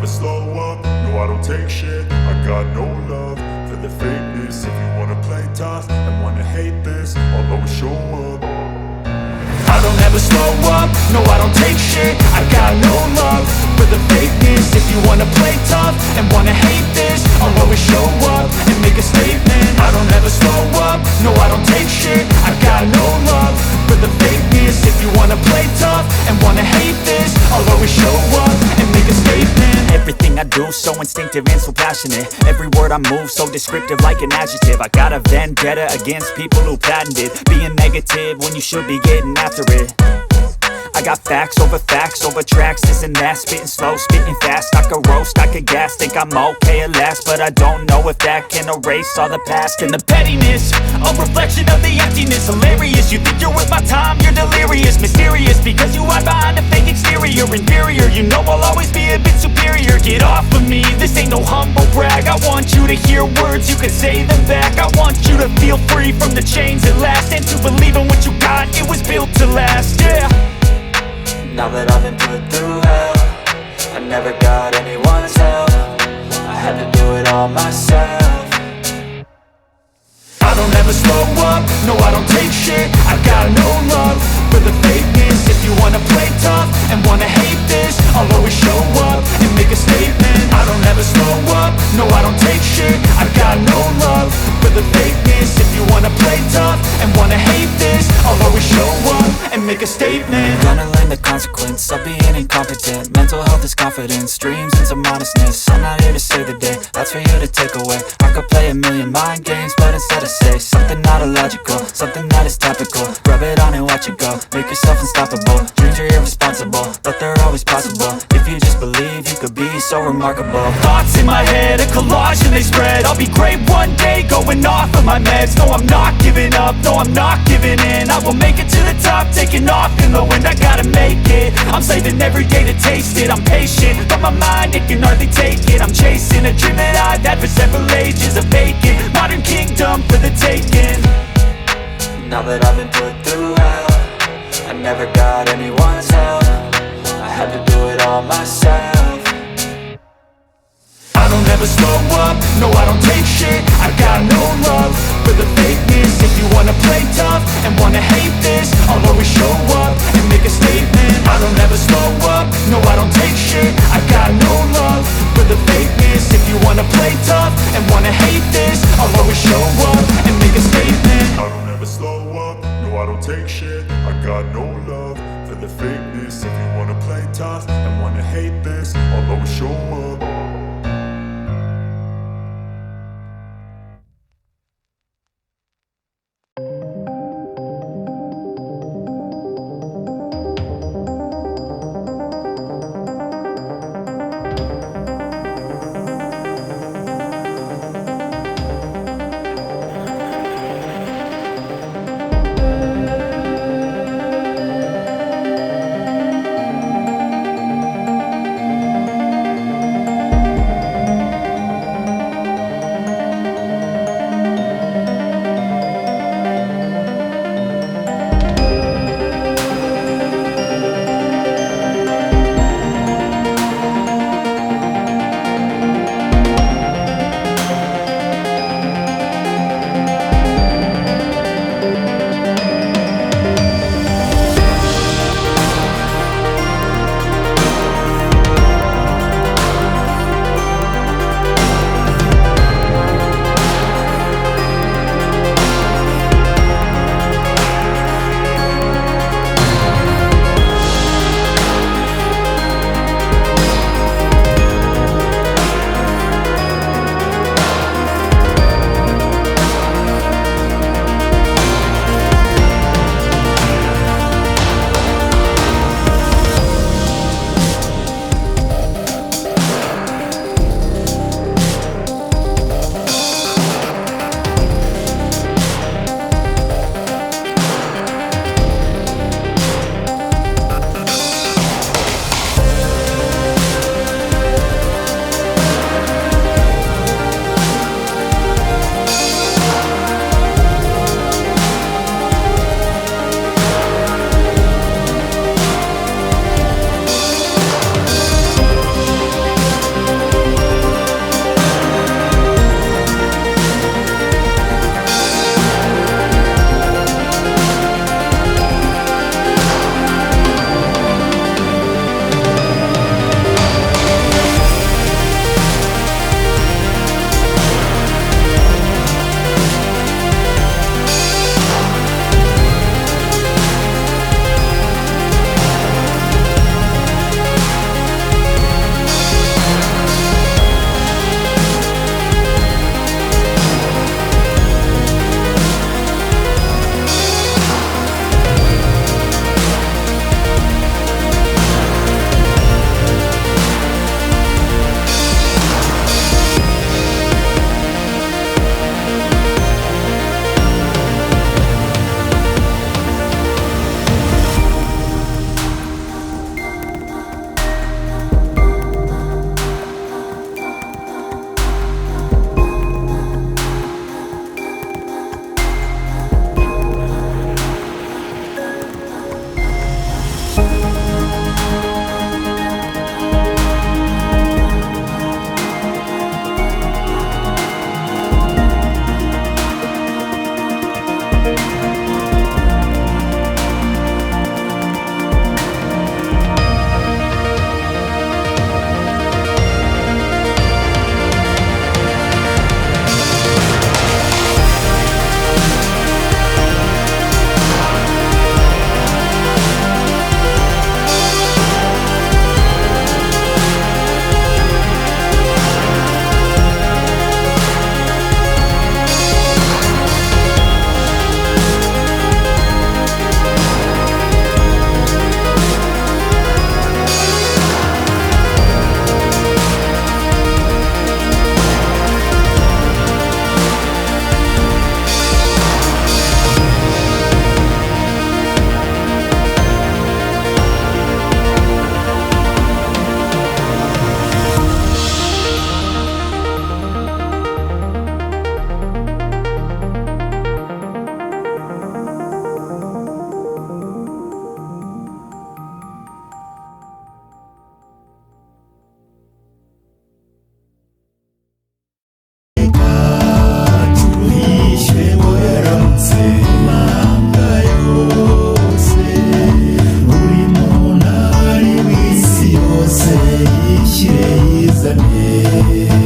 slow up, no I don't take shit. I got no love for the fakeness. If you wanna play tough and wanna hate this, I'll always show up. I don't ever slow up, no I don't take shit. I got no love for the fakeness. If you wanna play tough and wanna hate this, I'll always show up and make a statement. I don't ever slow up, no I don't take shit. I got no love for the fakeness. If you wanna play tough and wanna hate this, I'll always show up and make a statement. Everything I do so instinctive and so passionate. Every word I move so descriptive like an adjective. I got a vendetta against people who patented being negative when you should be getting after it. I got facts over tracks, this and that. Spitting slow, spitting fast, I could roast, I could gas. Think I'm okay at last, but I don't know if that can erase all the past. And the pettiness, a reflection of the emptiness. Hilarious, you think you're worth my time, you're delirious. Mysterious, because you hide behind a fake exterior. Inferior, you know I'll always be a bit superior. Get off of me, this ain't no humble brag. I want you to hear words, you can say them back. I want you to feel free from the chains at last, and to believe in what you got, it was built to last, yeah. Now that I've been put through hell, I never got anyone's help. I had to do it all myself. I don't ever slow up, no I don't take shit. I got no love for the fakeness. If you wanna play tough and wanna hate this, I'll always show up and make a statement. I don't ever slow up, no I don't take shit. I got no love for the fakeness. If you wanna play tough and wanna hate this, I'll always show up and make a statement. Gonna learn the consequence of being incompetent. Mental health is confidence, dreams and some modestness. I'm not here to save the day, that's for you to take away. I could play a million mind games, but instead I say something not illogical, something that is topical. Rub it on and watch it go, make yourself unstoppable. Dreams are irresponsible, but they're always possible. If you just believe, you could be so remarkable. Thoughts in my head, a collage and they spread. I'll be great one day, going off of my meds. No, I'm not giving up, no, I'm not giving in. I will make it to the top, taking off in the wind. I gotta make it, I'm saving every day to taste it. I'm patient, but my mind, it can hardly take it. I'm chasing a dream that I've had for several ages. A vacant, modern kingdom for the taking. Now that I've been put through hell, I never got anyone's help. I had to do it all myself. I don't ever slow up, no I don't take shit. I got no love for the fakeness. If you wanna play tough and wanna hate this, I'll always show up and make a statement. I don't ever slow up, no I don't take shit. I got no love for the fakeness. If you wanna play tough and wanna hate this, I'll always show up and make a statement. I don't ever slow up, no I don't take shit. I got no love for the fakeness. If you wanna play tough and wanna hate this, I'll always show up. Tanzania.